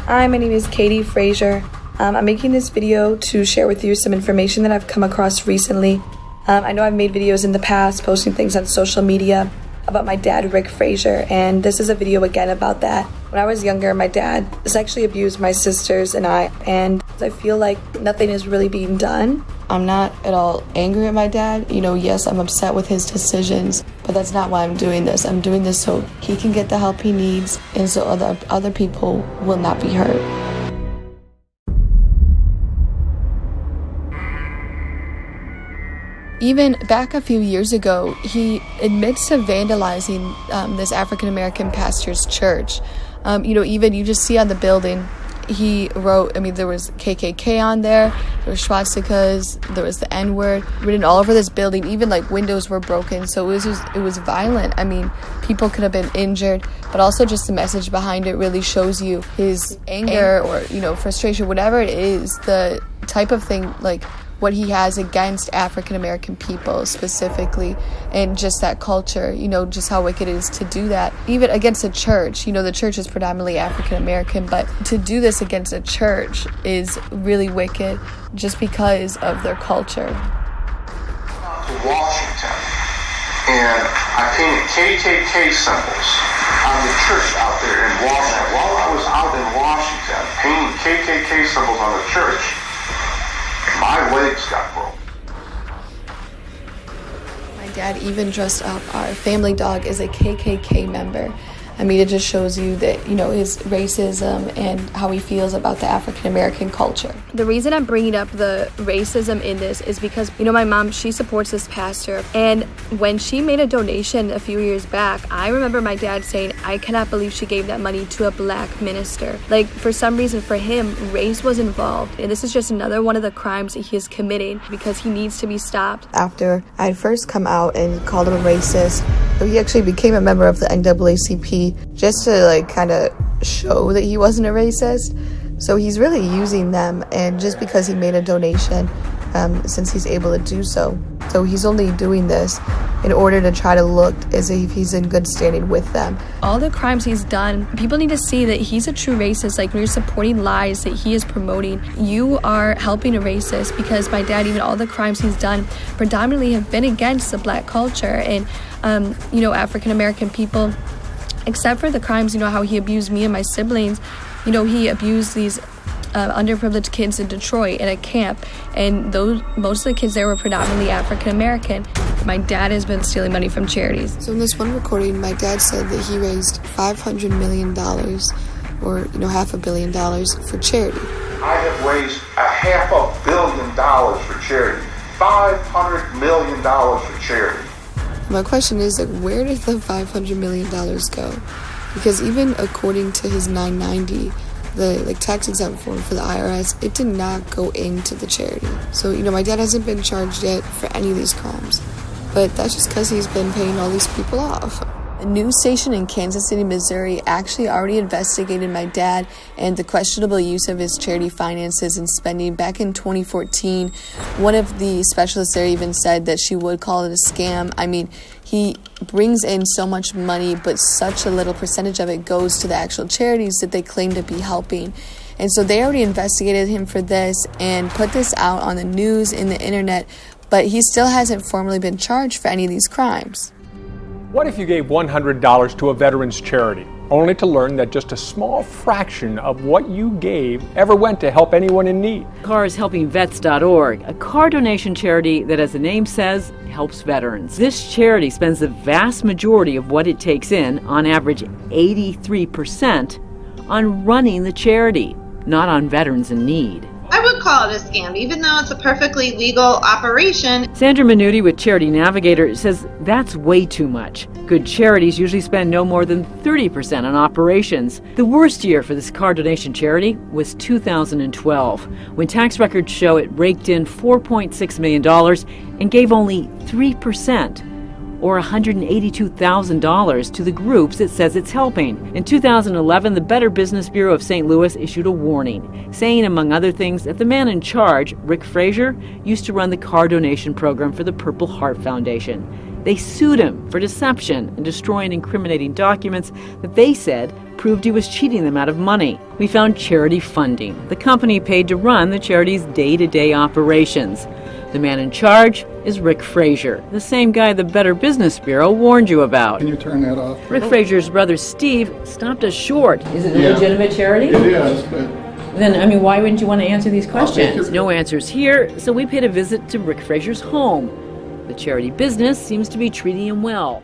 Hi, my name is Katie Frazier. I'm making this video to share with you some information that I've come across recently. I know I've made videos in the past, posting things on social media about my dad, Rick Frazier, and this is a video again about that. When I was younger, my dad sexually abused my sisters and I feel like nothing is really being done. I'm not at all angry at my dad. Yes, I'm upset with his decisions, but that's not why I'm doing this. I'm doing this so he can get the help he needs and so other people will not be hurt. Even back a few years ago, he admits to vandalizing this African-American pastor's church. Even you just see on the building, he wrote, there was KKK on there was swastikas, there was the N-word written all over this building. Even windows were broken, so it was violent. People could have been injured, but also just the message behind it really shows you his anger or frustration, whatever it is, the type of thing what he has against African-American people specifically, and just that culture, just how wicked it is to do that. Even against a church, the church is predominantly African-American, but to do this against a church is really wicked just because of their culture. To Washington, and I painted KKK symbols on the church out there in Washington. While I was out in Washington painting KKK symbols on the church, my legs got broke. My dad even dressed up our family dog as a KKK member. It just shows you that, his racism and how he feels about the African-American culture. The reason I'm bringing up the racism in this is because, my mom, she supports this pastor. And when she made a donation a few years back, I remember my dad saying, I cannot believe she gave that money to a black minister. For some reason, for him, race was involved. And this is just another one of the crimes that he is committing because he needs to be stopped. After I had first come out and called him a racist, he actually became a member of the NAACP just to kind of show that he wasn't a racist. So he's really using them, and just because he made a donation, since he's able to do so. So he's only doing this in order to try to look as if he's in good standing with them. All the crimes he's done, people need to see that he's a true racist. When you're supporting lies that he is promoting, you are helping a racist, because my dad, even all the crimes he's done predominantly have been against the black culture and African-American people, except for the crimes, how he abused me and my siblings. He abused these underprivileged kids in Detroit at a camp, and most of the kids there were predominantly African-American. My dad has been stealing money from charities. So in this one recording, my dad said that he raised $500 million, or $500 million for charity. I have raised $500 million for charity. $500 million for charity. My question is, where did the $500 million go? Because even according to his 990, the tax exempt form for the IRS, it did not go into the charity. So, my dad hasn't been charged yet for any of these crimes. But that's just because he's been paying all these people off. A news station in Kansas City, Missouri actually already investigated my dad and the questionable use of his charity finances and spending back in 2014. One of the specialists there even said that she would call it a scam. He brings in so much money, but such a little percentage of it goes to the actual charities that they claim to be helping. And so they already investigated him for this and put this out on the news and the internet, but he still hasn't formally been charged for any of these crimes. What if you gave $100 to a veterans charity, only to learn that just a small fraction of what you gave ever went to help anyone in need? CAR is helpingvets.org, a car donation charity that, as the name says, helps veterans. This charity spends the vast majority of what it takes in, on average 83%, on running the charity, not on veterans in need. I would call it a scam, even though it's a perfectly legal operation. Sandra Minuti with Charity Navigator says that's way too much. Good charities usually spend no more than 30% on operations. The worst year for this car donation charity was 2012, when tax records show it raked in $4.6 million and gave only 3%. Or $182,000 to the groups it says it's helping. In 2011, the Better Business Bureau of St. Louis issued a warning, saying, among other things, that the man in charge, Rick Frazier, used to run the car donation program for the Purple Heart Foundation. They sued him for deception and destroying incriminating documents that they said proved he was cheating them out of money. We found Charity Funding, the company paid to run the charity's day-to-day operations. The man in charge is Rick Frazier, the same guy the Better Business Bureau warned you about. Can you turn that off? Rick Frazier's brother Steve stopped us short. Is it a legitimate charity? It is, but... Then, why wouldn't you want to answer these questions? No answers here, so we paid a visit to Rick Frazier's home. The charity business seems to be treating him well.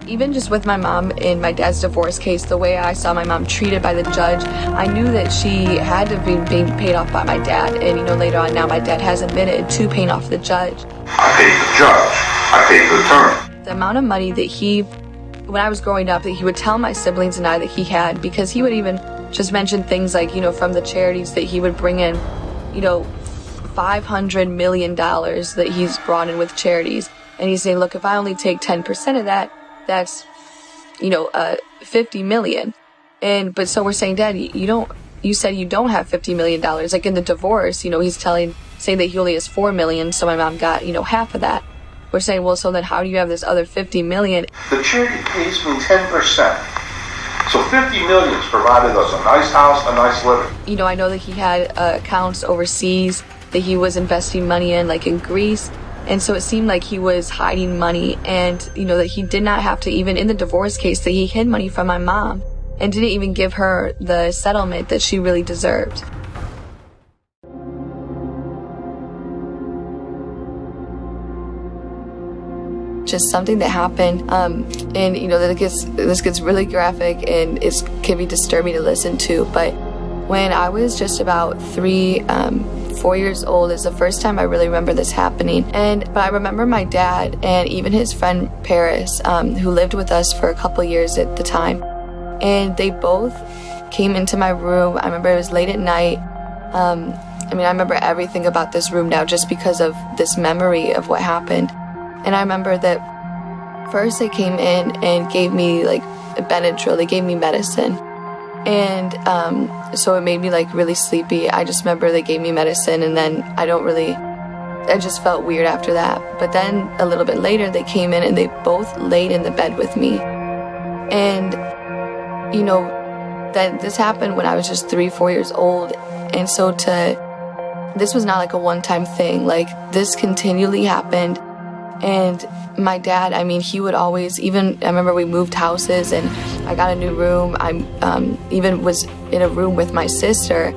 Even just with my mom in my dad's divorce case, the way I saw my mom treated by the judge, I knew that she had to be being paid off by my dad. And, later on now my dad has admitted to paying off the judge. I paid the judge. I paid the attorney. The amount of money that when I was growing up, that he would tell my siblings and I that he had, because he would even just mention things like, from the charities that he would bring in, $500 million that he's brought in with charities. And he's saying, look, if I only take 10% of that, that's, $50 million. But so we're saying, Dad, you said you don't have $50 million. Like in the divorce, he's saying that he only has $4 million. So my mom got, half of that. We're saying, well, so then how do you have this other $50 million? The charity pays me 10%. So $50 million provided us a nice house, a nice living. I know that he had accounts overseas that he was investing money in, like in Greece. And so it seemed like he was hiding money, and, that he did not have to, even in the divorce case, that he hid money from my mom and didn't even give her the settlement that she really deserved. Just something that happened, and this gets really graphic and it can be disturbing to listen to, but when I was just about 4 years old is the first time I really remember this happening. But I remember my dad and even his friend Paris, who lived with us for a couple years at the time, and they both came into my room. I remember it was late at night. I remember everything about this room now just because of this memory of what happened. And I remember that first they came in and gave me like Benadryl. They gave me medicine. And so it made me like really sleepy. I just remember they gave me medicine, and then I just felt weird after that. But then a little bit later they came in and they both laid in the bed with me. And that this happened when I was just 3-4 years old. And so this was not like a one-time thing. Like, this continually happened. And my dad, he would always, I remember we moved houses and I got a new room. I even was in a room with my sister.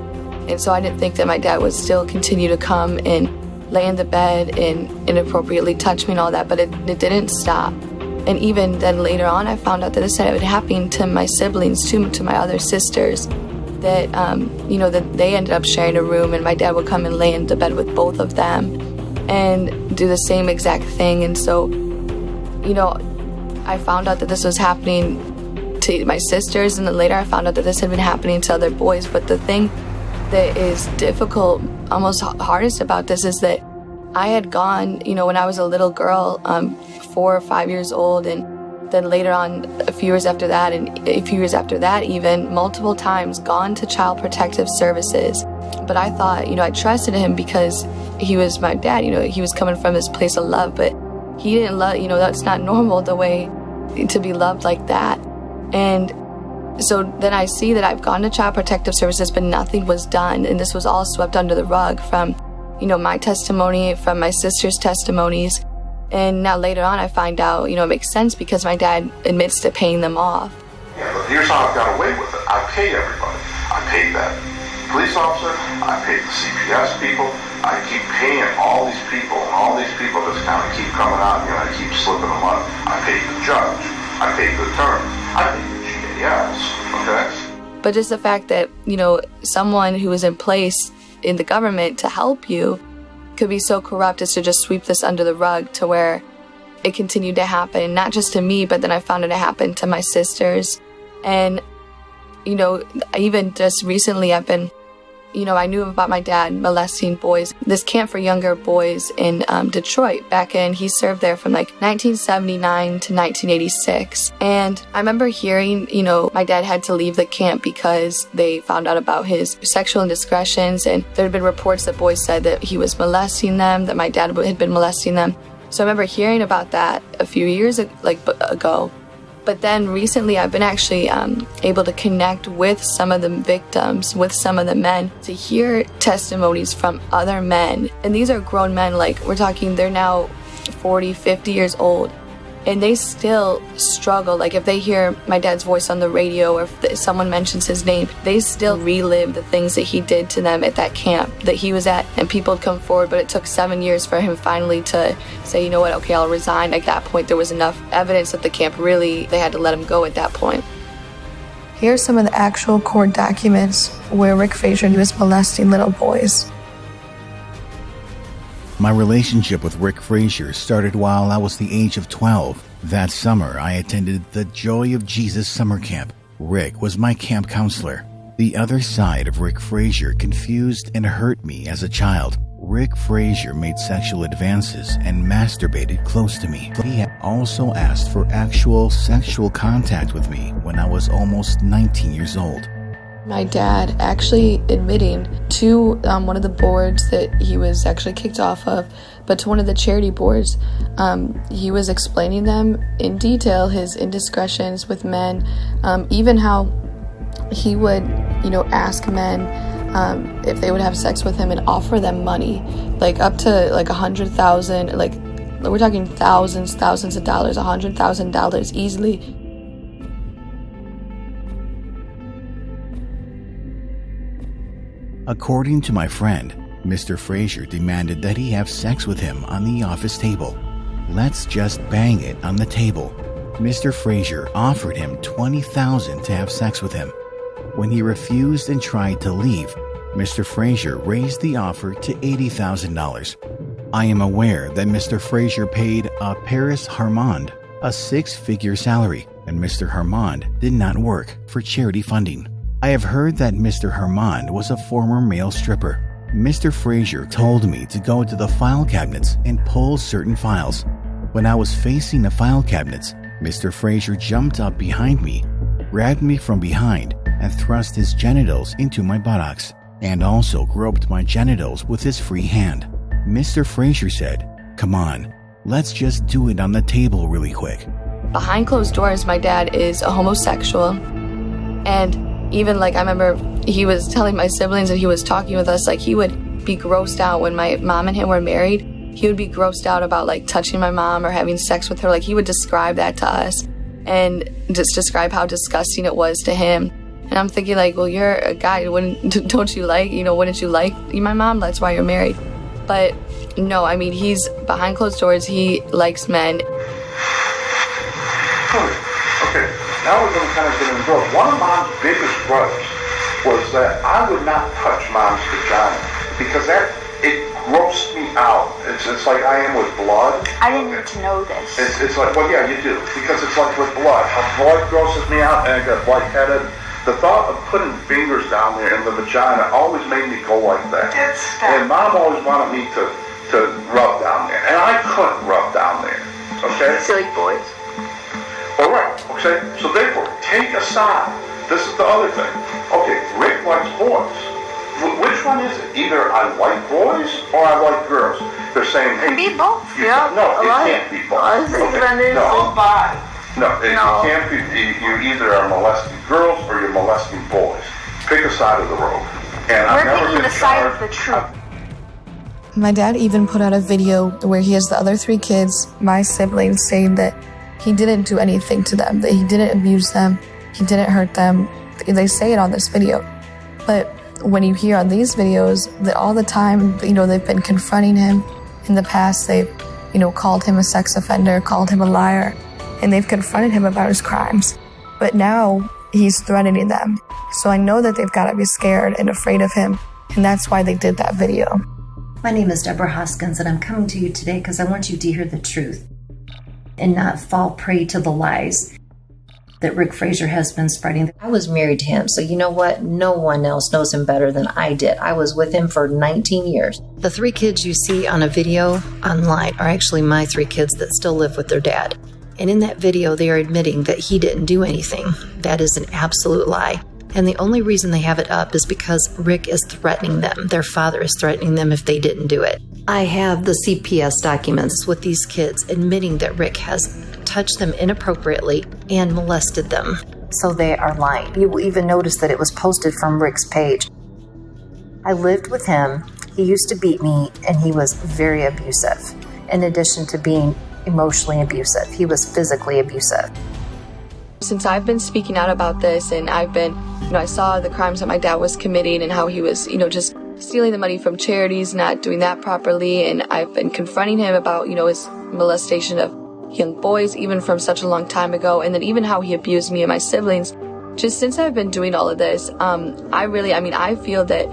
And so I didn't think that my dad would still continue to come and lay in the bed and inappropriately touch me and all that, but it didn't stop. And even then later on, I found out that this had happened to my siblings, to my other sisters, that, that they ended up sharing a room, and my dad would come and lay in the bed with both of them and do the same exact thing. And so, I found out that this was happening to my sisters, and then later I found out that this had been happening to other boys. But the thing that is difficult, almost hardest about this, is that I had gone, when I was a little girl, 4 or 5 years old, and then later on, a few years after that, and a few years after that even, multiple times gone to Child Protective Services. But I thought, I trusted him because he was my dad, he was coming from this place of love, but he didn't love, that's not normal, the way to be loved like that. And so then I see that I've gone to Child Protective Services, but nothing was done, and this was all swept under the rug from, my testimony, from my sister's testimonies. And now later on I find out, it makes sense because my dad admits to paying them off. Yeah, but here's how I got away with it. I paid everybody. I paid that police officer, I paid the CPS people, I keep paying all these people, and all these people just kind of keep coming out, I keep slipping them money. I paid the judge, I paid the attorney, I paid the GAS, okay? But just the fact that, someone who is in place in the government to help you could be so corrupt as to just sweep this under the rug to where it continued to happen, not just to me, but then I found it happened to my sisters. And, even just recently I've been, I knew about my dad molesting boys. This camp for younger boys in Detroit, he served there from like 1979 to 1986. And I remember hearing, my dad had to leave the camp because they found out about his sexual indiscretions, and there had been reports that boys said that he was molesting them, that my dad had been molesting them. So I remember hearing about that a few years ago. But then recently I've been actually able to connect with some of the victims, with some of the men, to hear testimonies from other men. And these are grown men, like we're talking, they're now 40, 50 years old. And they still struggle. Like if they hear my dad's voice on the radio or if someone mentions his name, they still relive the things that he did to them at that camp that he was at. And people would come forward, but it took 7 years for him finally to say, you know what, okay, I'll resign. At that point, there was enough evidence at the camp, really, they had to let him go at that point. Here's some of the actual court documents where Rick Frazier was molesting little boys. My relationship with Rick Frazier started while I was the age of 12. That summer, I attended the Joy of Jesus summer camp. Rick was my camp counselor. The other side of Rick Frazier confused and hurt me as a child. Rick Frazier made sexual advances and masturbated close to me. He had also asked for actual sexual contact with me when I was almost 19 years old. My dad actually admitting to one of the boards that he was actually kicked off of, but to one of the charity boards, he was explaining them in detail, his indiscretions with men, even how he would, ask men if they would have sex with him and offer them money, like up to like $100,000, like we're talking thousands of dollars, $100,000 easily. According to my friend, Mr. Frazier demanded that he have sex with him on the office table. Let's just bang it on the table. Mr. Frazier offered him $20,000 to have sex with him. When he refused and tried to leave, Mr. Frazier raised the offer to $80,000. I am aware that Mr. Frazier paid Paris Harmond a six-figure salary, and Mr. Harmond did not work for charity funding. I have heard that Mr. Harmond was a former male stripper. Mr. Frazier told me to go to the file cabinets and pull certain files. When I was facing the file cabinets, Mr. Frazier jumped up behind me, grabbed me from behind, and thrust his genitals into my buttocks, and also groped my genitals with his free hand. Mr. Frazier said, "Come on, let's just do it on the table really quick." Behind closed doors, my dad is a homosexual, and even I remember he was telling my siblings and he was talking with us, he would be grossed out when my mom and him were married. He would be grossed out about touching my mom or having sex with her. He would describe that to us and just describe how disgusting it was to him. And I'm thinking well, you're a guy, wouldn't you like my mom? That's why you're married. But no, he's behind closed doors. He likes men. Okay, now we're going to kind of get into it. One of Mom's biggest grudges was that I would not touch Mom's vagina because it grossed me out. It's like I am with blood. I didn't need to know this. It's well, yeah, you do, because it's like with blood. How blood grosses me out, and I got lightheaded. The thought of putting fingers down there in the vagina always made me go like that. And Mom always wanted me to rub down there, and I couldn't rub down there. Okay? Silly boys. All right, okay, so therefore, take a side. This is the other thing. Okay, Rick likes boys. Which one is it? Either I like boys or I like girls. They're saying, hey... Be both, yeah. No, it can't be both. No, it can't be. You either are molesting girls or you're molesting boys. Pick a side of the road. And I've never been the side of the truth. My dad even put out a video where he has the other 3 kids, my siblings, saying that he didn't do anything to them, that he didn't abuse them, he didn't hurt them. They say it on this video. But when you hear on these videos that all the time, they've been confronting him in the past, they've, called him a sex offender, called him a liar, and they've confronted him about his crimes. But now he's threatening them. So I know that they've got to be scared and afraid of him, and that's why they did that video. My name is Deborah Hoskins, and I'm coming to you today because I want you to hear the truth and not fall prey to the lies that Rick Frazier has been spreading. I was married to him, so you know what? No one else knows him better than I did. I was with him for 19 years. The 3 kids you see on a video online are actually my 3 kids that still live with their dad. And in that video, they are admitting that he didn't do anything. That is an absolute lie. And the only reason they have it up is because Rick is threatening them. Their father is threatening them if they didn't do it. I have the CPS documents with these kids admitting that Rick has touched them inappropriately and molested them. So they are lying. You will even notice that it was posted from Rick's page. I lived with him. He used to beat me, and he was very abusive. In addition to being emotionally abusive, he was physically abusive. Since I've been speaking out about this, and I saw the crimes that my dad was committing and how he was, just stealing the money from charities, not doing that properly, and I've been confronting him about, his molestation of young boys, even from such a long time ago, and then even how he abused me and my siblings. Just since I've been doing all of this, I feel that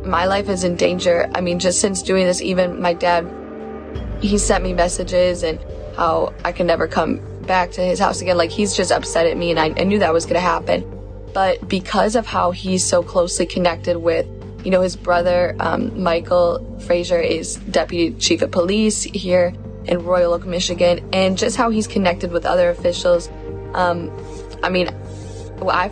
my life is in danger. Just since doing this, even my dad, he sent me messages and how I can never come back to his house again. Like, he's just upset at me, and I knew that was going to happen. But because of how he's so closely connected with, his brother, Michael Frazier, is deputy chief of police here in Royal Oak, Michigan, and just how he's connected with other officials. I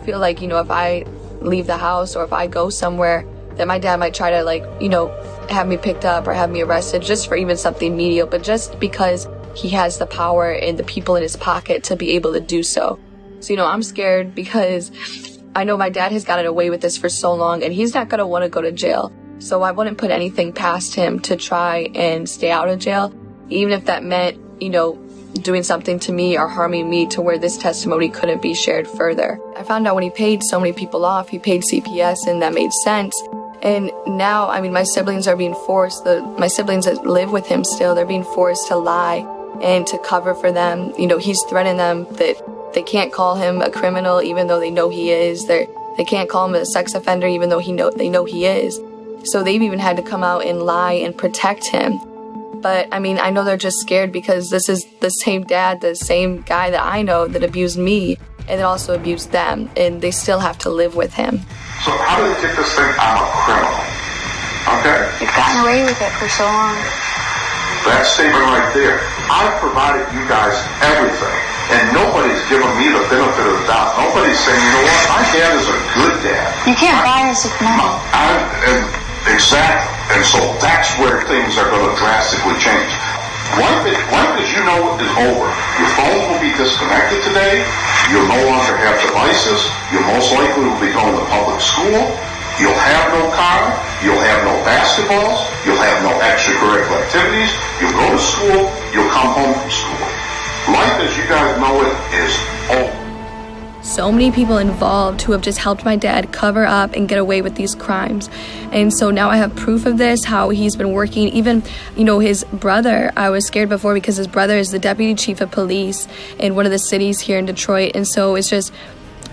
feel like, if I leave the house or if I go somewhere, that my dad might try to, have me picked up or have me arrested just for even something menial, but just because he has the power and the people in his pocket to be able to do so. So, I'm scared because I know my dad has gotten away with this for so long, and he's not going to want to go to jail. So I wouldn't put anything past him to try and stay out of jail, even if that meant, doing something to me or harming me to where this testimony couldn't be shared further. I found out when he paid so many people off, he paid CPS, and that made sense. And now, my siblings are being forced, my siblings that live with him still, they're being forced to lie and to cover for them. He's threatening them that they can't call him a criminal even though they know he is. They can't call him a sex offender even though they know he is. So they've even had to come out and lie and protect him. But I know they're just scared because this is the same dad, the same guy that I know that abused me and then also abused them, and they still have to live with him. So how do they get this thing? I'm a criminal. Okay? You've gotten away with it for so long. That statement right there, I've provided you guys everything, and nobody's given me the benefit of the doubt. Nobody's saying, what, my dad is a good dad. You can't buy us with money. Exactly. And so that's where things are going to drastically change. Life, as you know, is over. Your phone will be disconnected today. You'll no longer have devices. You most likely will be going to public school. You'll have no car. You'll have no basketballs. You'll have no extracurricular activities. You'll go to school. You'll come home from school. Life as you guys know it is over. So many people involved who have just helped my dad cover up and get away with these crimes. And so now I have proof of this, how he's been working. Even, his brother, I was scared before because his brother is the deputy chief of police in one of the cities here in Detroit. And so it's just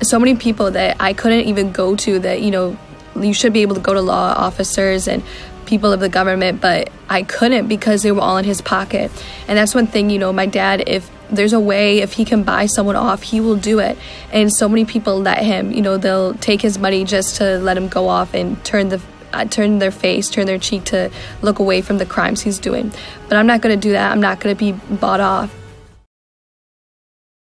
so many people that I couldn't even go to that, you should be able to go to law officers and people of the government, but I couldn't because they were all in his pocket. And that's one thing, my dad, if there's a way, if he can buy someone off, he will do it. And so many people let him, they'll take his money just to let him go off and turn their cheek to look away from the crimes he's doing. But I'm not going to do that. I'm not going to be bought off.